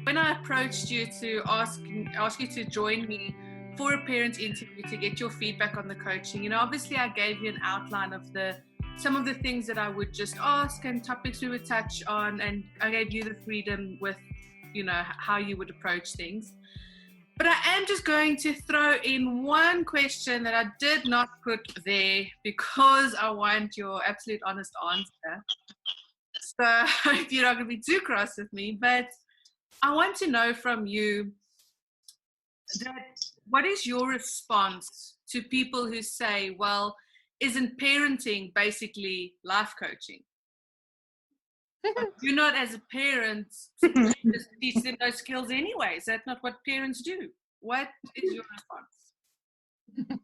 When I approached you to ask you to join me for a parent interview to get your feedback on the coaching, obviously I gave you an outline of some of the things that I would just ask and topics we would touch on, and I gave you the freedom with, how you would approach things. But I am just going to throw in one question that I did not put there because I want your absolute honest answer. So I hope you're not going to be too cross with me, but I want to know from you what is your response to people who say, well, isn't parenting basically life coaching? You're not, as a parent, just teach them those skills anyways. That's not what parents do. What is your response?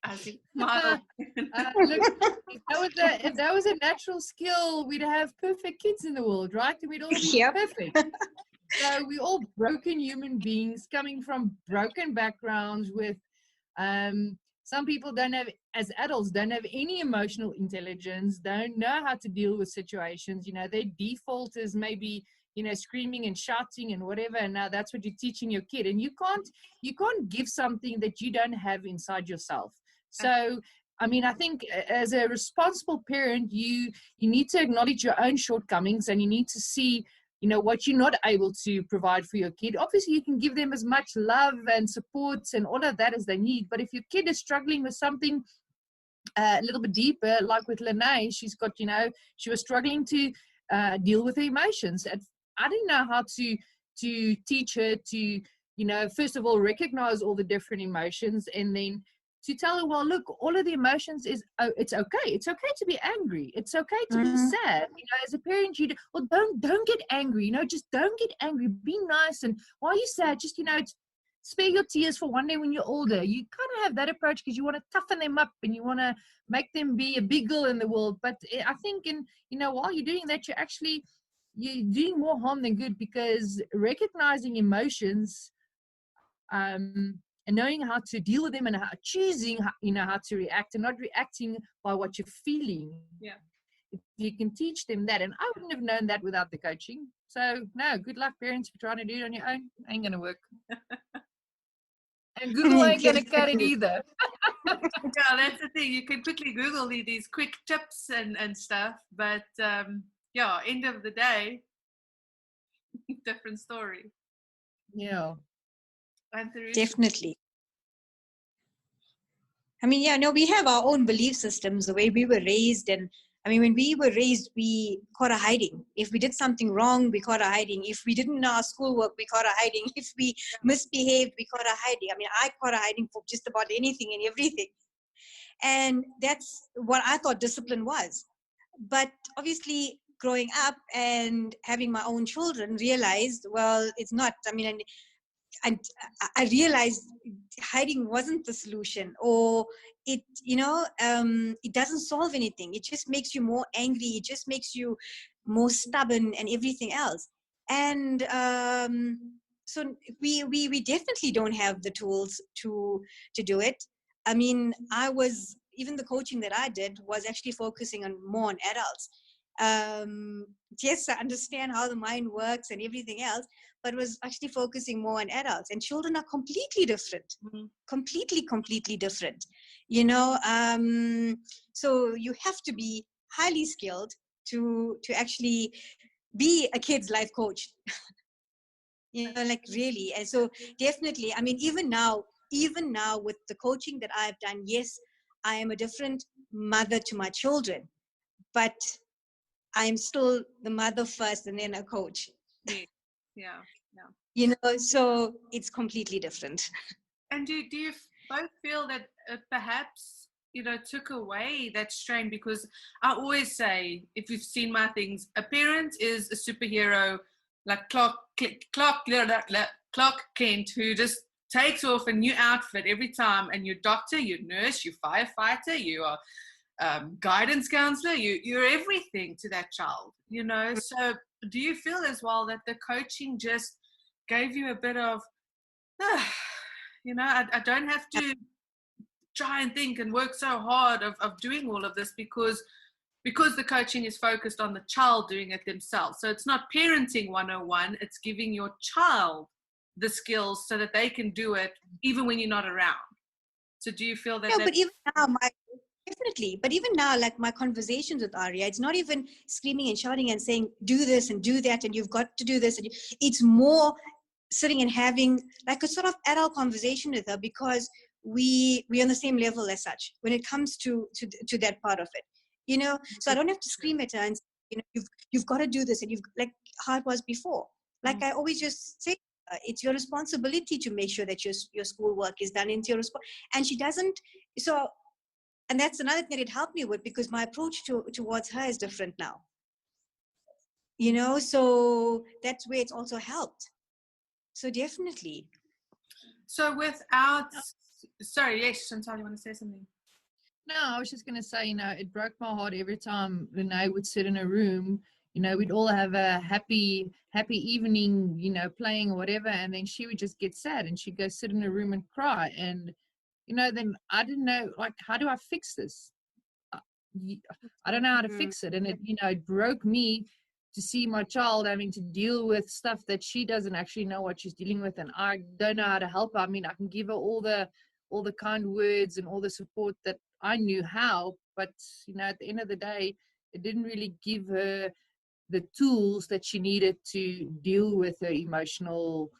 I think look, if that was a natural skill, we'd have perfect kids in the world, right? We'd all be perfect. So we're all broken human beings coming from broken backgrounds with some people as adults don't have any emotional intelligence, don't know how to deal with situations. Their default is maybe, screaming and shouting and whatever. And now that's what you're teaching your kid. And you can't give something that you don't have inside yourself. So, I think as a responsible parent, you need to acknowledge your own shortcomings, and you need to see, what you're not able to provide for your kid. Obviously, you can give them as much love and support and all of that as they need. But if your kid is struggling with something a little bit deeper, like with Lene, she's got, she was struggling to deal with her emotions. I didn't know how to teach her to, first of all, recognize all the different emotions, and then to tell her, well, look, all of the emotions it's okay. It's okay to be angry. It's okay to be sad. As a parent, don't get angry. Just don't get angry. Be nice. And while you're sad, just, spare your tears for one day when you're older. You kind of have that approach because you want to toughen them up and you want to make them be a big girl in the world. But I think, while you're doing that, you're doing more harm than good, because recognizing emotions, and knowing how to deal with them, and choosing, how to react, and not reacting by what you're feeling. Yeah. If you can teach them that, and I wouldn't have known that without the coaching. So, no, good luck, parents, for trying to do it on your own. Ain't going to work. And Google ain't going to cut it either. Yeah, that's the thing. You can quickly Google these quick tips and stuff, but end of the day, different story. Yeah. Definitely. We have our own belief systems, the way we were raised. And when we were raised, we caught a hiding. If we did something wrong, we caught a hiding. If we didn't know our schoolwork, we caught a hiding. If we misbehaved, we caught a hiding. I caught a hiding for just about anything and everything. And that's what I thought discipline was. But obviously, growing up and having my own children, realized, well, it's not. And I realized hiding wasn't the solution, or it doesn't solve anything. It just makes you more angry. It just makes you more stubborn and everything else. And so we definitely don't have the tools to do it. Even the coaching that I did was actually focusing more on adults. Yes, I understand how the mind works and everything else, but was actually focusing more on adults. And children are completely different, completely different. So you have to be highly skilled to actually be a kid's life coach. Really. And so definitely, even now with the coaching that I've done, yes, I am a different mother to my children, but I'm still the mother first and then a coach. Yeah. So it's completely different. And do you both feel that perhaps, took away that strain? Because I always say, if you've seen my things, a parent is a superhero, like Clark Kent, who just takes off a new outfit every time, and you're doctor, you're nurse, you're firefighter, you are guidance counselor, you're everything to that child, So do you feel as well that the coaching just gave you a bit of, I don't have to try and think and work so hard of doing all of this, because because the coaching is focused on the child doing it themselves. So it's not parenting 101, it's giving your child the skills so that they can do it even when you're not around. So do you feel that? Yeah, but even now, definitely. But even now, like my conversations with Arya, it's not even screaming and shouting and saying, do this and do that, and you've got to do this. And it's more sitting and having like a sort of adult conversation with her, because we're on the same level as such when it comes to that part of it, you know. So I don't have to scream at her and say, you know, you've got to do this, and you've, like how it was before. Like I always just say, it's your responsibility to make sure that your schoolwork is done into your and she doesn't. So, and that's another thing that it helped me with, because my approach towards her is different now, you know. So that's where it's also helped. So definitely. So without, sorry, yes, Chantal, you want to say something? No, I was just going to say, you know, it broke my heart every time Renee would sit in a room. You know, we'd all have a happy evening, you know, playing or whatever, and then she would just get sad and she'd go sit in a room and cry. And, you know, then I didn't know, like, how do I fix this? I don't know how to fix it. And it, you know, it broke me to see my child having to deal with stuff that she doesn't actually know what she's dealing with, and I don't know how to help her. I mean, I can give her all the kind words and all the support that I knew how, but you know, at the end of the day, it didn't really give her the tools that she needed to deal with her emotional,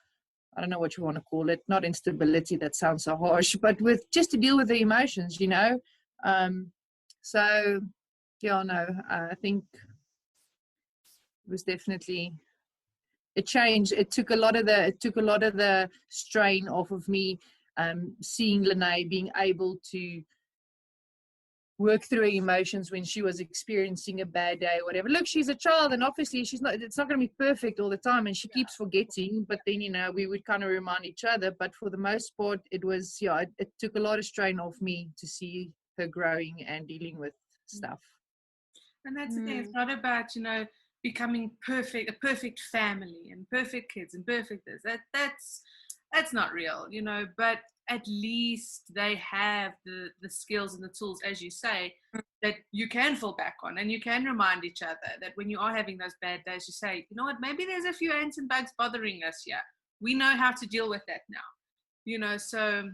I don't know what you want to call it, not instability, that sounds so harsh, but with just to deal with the emotions, you know. So yeah, no, I think it was definitely a change. It took a lot of the strain off of me, seeing Lene being able to work through her emotions when she was experiencing a bad day or whatever. Look, she's a child, and obviously it's not going to be perfect all the time, and she keeps forgetting, but then, you know, we would kind of remind each other. But for the most part, it was, yeah, it took a lot of strain off me to see her growing and dealing with stuff. And that's the thing, it's not about, you know, becoming perfect, a perfect family and perfect kids and perfect this. That's not real, you know, but at least they have the skills and the tools, as you say, that you can fall back on, and you can remind each other that when you are having those bad days, you say, you know what, maybe there's a few ants and bugs bothering us here. We know how to deal with that now, you know. So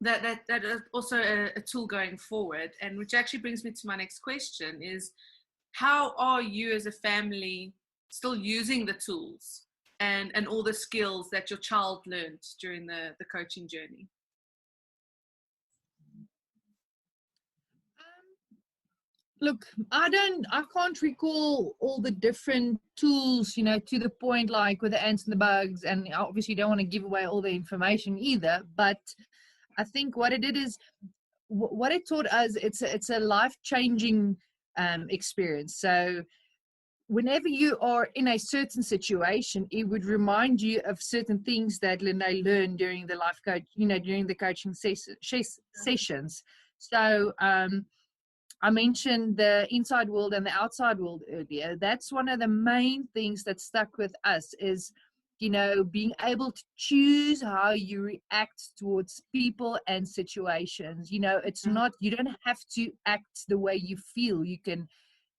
that is also a tool going forward, and which actually brings me to my next question is, how are you as a family still using the tools and all the skills that your child learned during the coaching journey? Look, I can't recall all the different tools, you know, to the point like with the ants and the bugs, and obviously don't want to give away all the information either, but I think what it did is, what it taught us, it's a life-changing experience. So whenever you are in a certain situation, it would remind you of certain things that Lene learned during the life coach, you know, during the coaching sessions. So I mentioned the inside world and the outside world earlier. That's one of the main things that stuck with us is, you know, being able to choose how you react towards people and situations. You know, it's not, you don't have to act the way you feel. You can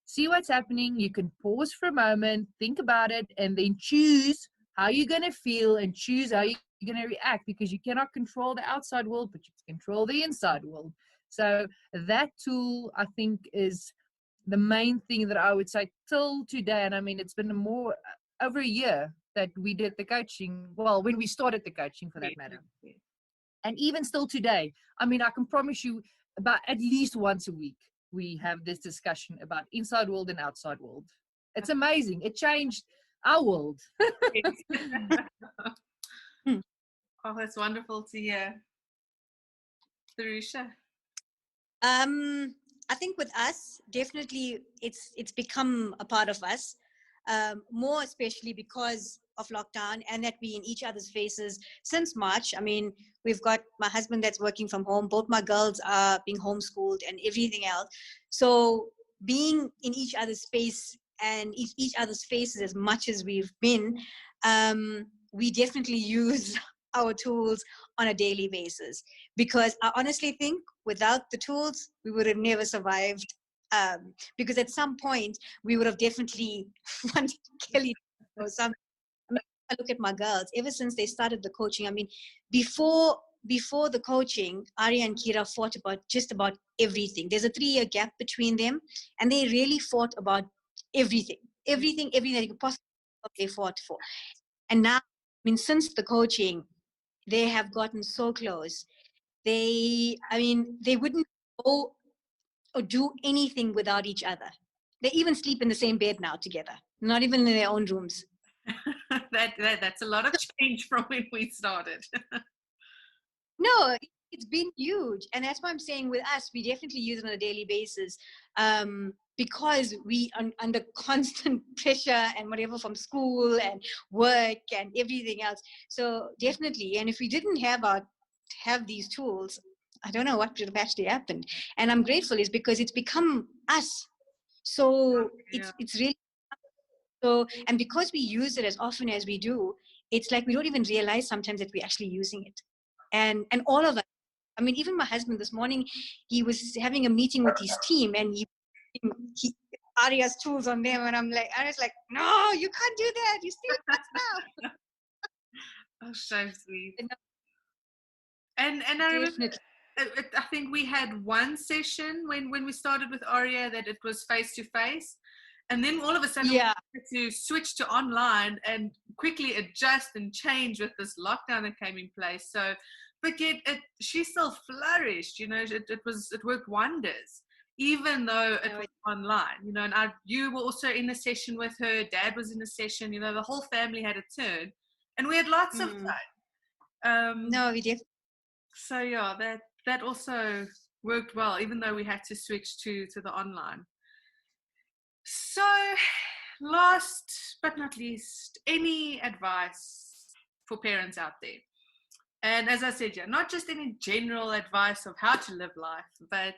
see what's happening. You can pause for a moment, think about it, and then choose how you're going to feel and choose how you're going to react, because you cannot control the outside world, but you can control the inside world. So that tool, I think, is the main thing that I would say till today. And I mean, it's been over a year that we did the coaching. Well, when we started the coaching, for that matter. And even still today, I mean, I can promise you about at least once a week, we have this discussion about inside world and outside world. It's amazing. It changed our world. Oh, that's wonderful to hear. Therusha? I think with us, definitely it's become a part of us, more especially because of lockdown, and that we in each other's faces since March. I mean, we've got my husband that's working from home. Both my girls are being homeschooled and everything else. So being in each other's space and each other's faces as much as we've been, we definitely use our tools on a daily basis, because I honestly think without the tools we would have never survived Because at some point we would have definitely wanted Kelly or something. I mean, I look at my girls, ever since they started the coaching, I mean, before the coaching, Arya and Kira fought about just about everything. There's a 3-year gap between them, and they really fought about everything that you could possibly they fought for. And now, I mean, since the coaching, they have gotten so close. They wouldn't go or do anything without each other. They even sleep in the same bed now together, not even in their own rooms. That's a lot of change from when we started. No, it's been huge. And that's why I'm saying with us, we definitely use it on a daily basis, because we are under constant pressure and whatever from school and work and everything else. So definitely. And if we didn't have these tools, I don't know what would have actually happened. And I'm grateful is because it's become us. So it's really so, and because we use it as often as we do, it's like we don't even realize sometimes that we're actually using it. And all of us, I mean, even my husband this morning, he was having a meeting with his team, and he Arya's tools on them, and I was like, no, you can't do that. You still now. Oh, so sweet. And I remember, I think we had one session when we started with Arya that it was face to face, and then all of a sudden we had to switch to online and quickly adjust and change with this lockdown that came in place. So, but yet she still flourished. You know, it worked wonders, even though it was online. You know, and you were also in a session with her. Dad was in a session. You know, the whole family had a turn, and we had lots of fun. No, we did. So yeah, that also worked well, even though we had to switch to the online. So, last but not least, any advice for parents out there? And as I said, not just any general advice of how to live life, but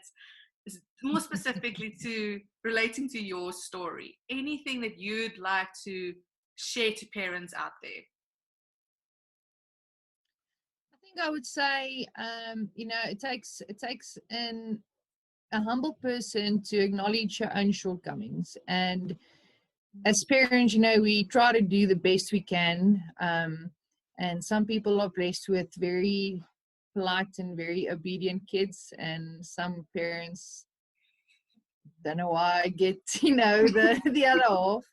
more specifically to relating to your story. Anything that you'd like to share to parents out there? I would say, it takes a humble person to acknowledge your own shortcomings. And as parents, we try to do the best we can. And some people are blessed with very polite and very obedient kids, and some parents don't know why I get, the other half.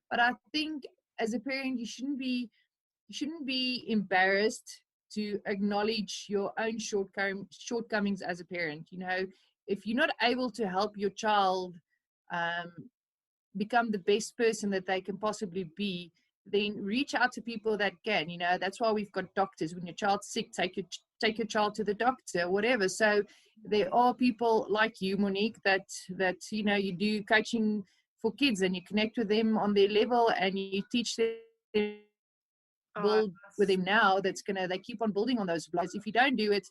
But I think as a parent, you shouldn't be embarrassed to acknowledge your own shortcomings as a parent. If you're not able to help your child become the best person that they can possibly be, then reach out to people that can. That's why we've got doctors. When your child's sick, take your child to the doctor, whatever. So there are people like you, Monique, that you do coaching for kids, and you connect with them on their level, and you teach them build with them now. They keep on building on those blocks. If you don't do it,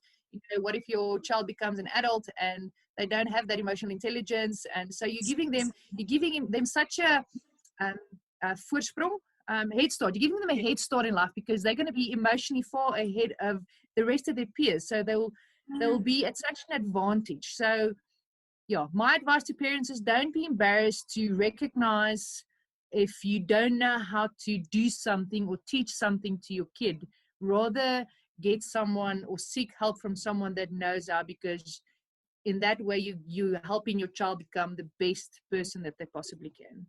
what if your child becomes an adult and they don't have that emotional intelligence? And so you're giving them such a voorsprong, head start. You're giving them a head start in life, because they're going to be emotionally far ahead of the rest of their peers. So they'll be at such an advantage. So my advice to parents is, don't be embarrassed to recognize if you don't know how to do something or teach something to your kid. Rather get someone or seek help from someone that knows how, because in that way you're helping your child become the best person that they possibly can.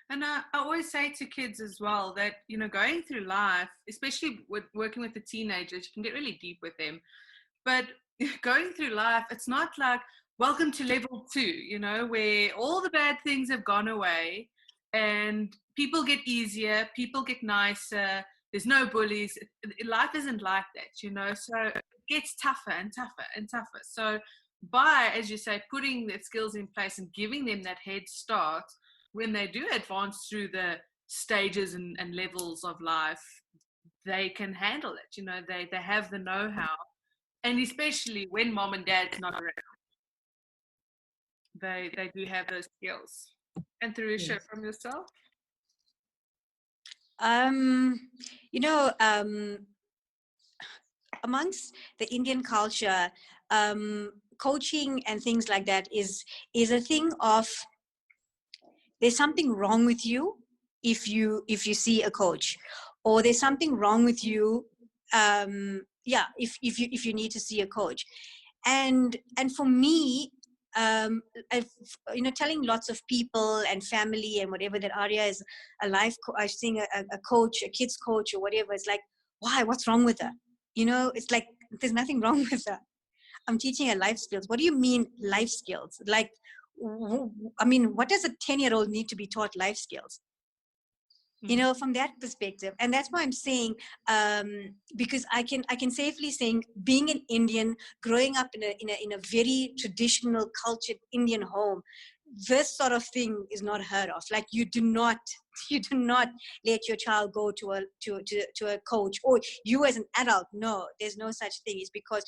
And I always say to kids as well that, going through life, especially with working with the teenagers, you can get really deep with them. But going through life, it's not like welcome to level 2, where all the bad things have gone away and people get easier, people get nicer, there's no bullies. Life isn't like that, so it gets tougher and tougher and tougher. So by, as you say, putting the skills in place and giving them that head start, when they do advance through the stages and levels of life, they can handle it. They have the know-how, and especially when mom and dad's not around, they do have those skills. And Theresa, from yourself? Amongst the Indian culture, coaching and things like that is a thing of, there's something wrong with you if you see a coach, or there's something wrong with you, if you need to see a coach. And for me, I've, telling lots of people and family and whatever that Arya is a life I think a coach, a kids coach or whatever, it's like, why, what's wrong with her? It's like, there's nothing wrong with her. I'm teaching her life skills. What do you mean life skills? Like, what does a 10-year-old need to be taught life skills? From that perspective. And that's why I'm saying, because I can safely say, being an Indian, growing up in a very traditional, cultured Indian home, this sort of thing is not heard of. Like, you do not let your child go to a coach, or you as an adult. No, there's no such thing. It's because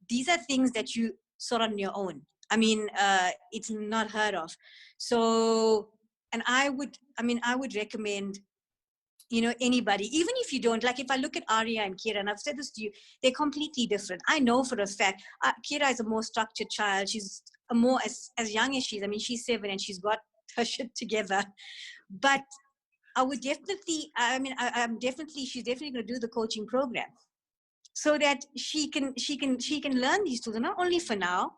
these are things that you sort on your own. It's not heard of. So, and I would recommend, anybody, even if you don't, like, if I look at Arya and Kira, and I've said this to you, they're completely different. I know for a fact, Kira is a more structured child. She's a more, as young as she is. She's 7 and she's got her shit together. But I would definitely, she's definitely going to do the coaching program, so that she can learn these tools, and not only for now,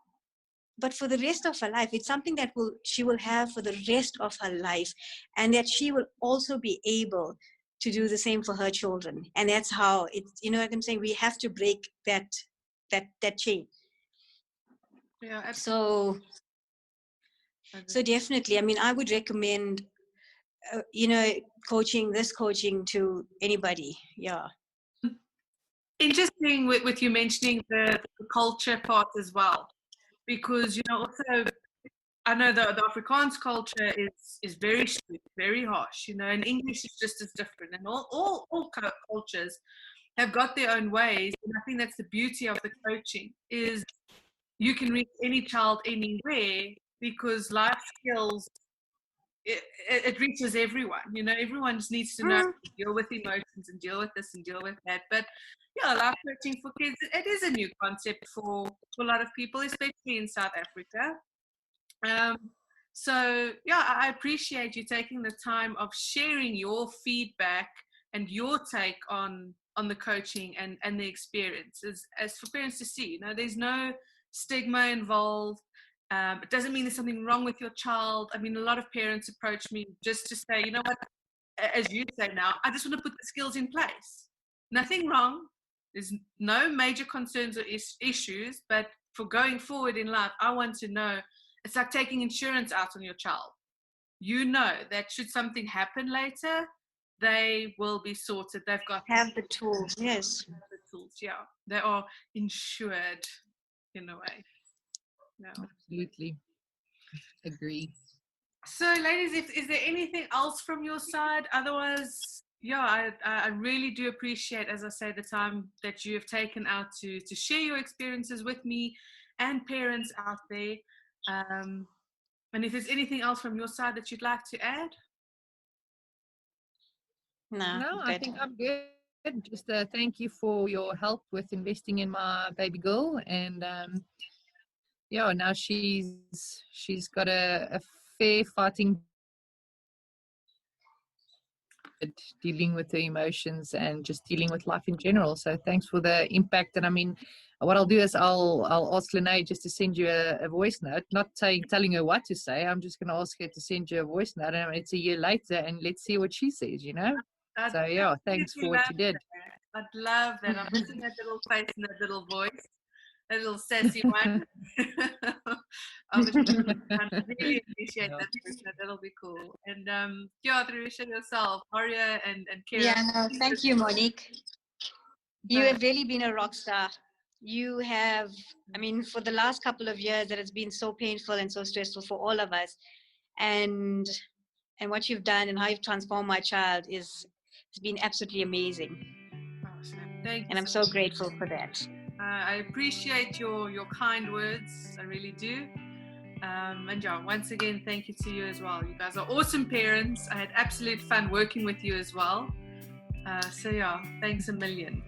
but for the rest of her life. It's something that she will have for the rest of her life, and that she will also be able to do the same for her children. And that's how it's, what I'm saying, we have to break that chain. Yeah, absolutely. So definitely, I would recommend coaching to anybody. Yeah. Interesting with you mentioning the culture part as well, because also I know the Afrikaans culture is very strict, very harsh, and English is just as different, and all cultures have got their own ways. And I think that's the beauty of the coaching, is you can reach any child anywhere, because life skills, it reaches everyone. Everyone just needs to know how to deal with emotions and deal with this and deal with that. But yeah, life coaching for kids, it is a new concept for a lot of people, especially in South Africa. So yeah, I appreciate you taking the time of sharing your feedback and your take on the coaching and the experiences, as for parents to see. There's no stigma involved. It doesn't mean there's something wrong with your child. A lot of parents approach me just to say, you know what, as you say now, I just want to put the skills in place. Nothing wrong. There's no major concerns or issues, but for going forward in life, I want to know. It's like taking insurance out on your child. That should something happen later, they will be sorted. They've got the tools. Yes. The tools, yeah. They are insured in a way. No. Absolutely. Agree. So, ladies, is there anything else from your side? Otherwise, yeah, I really do appreciate, as I say, the time that you have taken out to share your experiences with me and parents out there. And if there's anything else from your side that you'd like to add? No, I think I'm good. Just thank you for your help with investing in my baby girl. And now she's got a fair fighting, dealing with the emotions and just dealing with life in general. So thanks for the impact. And what I'll do is I'll ask Lene just to send you a voice note, not telling her what to say. I'm just going to ask her to send you a voice note, and it's a year later, and let's see what she says, So yeah, thanks for what you did. I'd love that. I'm missing that little face and that little voice, that little sassy one. I really appreciate that. That'll be cool. And Theresa, yourself, Arya and Kira. Yeah, no, thank you, Monique. You have really been a rock star. You have, for the last couple of years that it's been so painful and so stressful for all of us. And what you've done and how you've transformed my child it's been absolutely amazing. Awesome. Thank you. And I'm so grateful for that. I appreciate your kind words. I really do. And once again, thank you to you as well. You guys are awesome parents. I had absolute fun working with you as well. So thanks a million.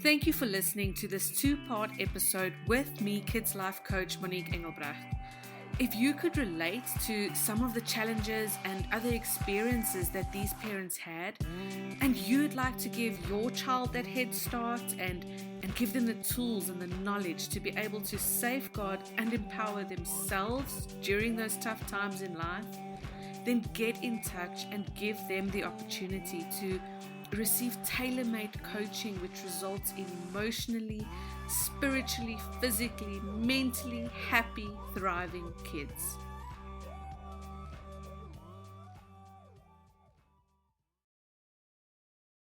Thank you for listening to this 2-part episode with me, Kids Life Coach Monique Engelbrecht. If you could relate to some of the challenges and other experiences that these parents had, and you'd like to give your child that head start and give them the tools and the knowledge to be able to safeguard and empower themselves during those tough times in life, then get in touch and give them the opportunity to receive tailor-made coaching which results in emotionally, spiritually, physically, mentally happy, thriving kids.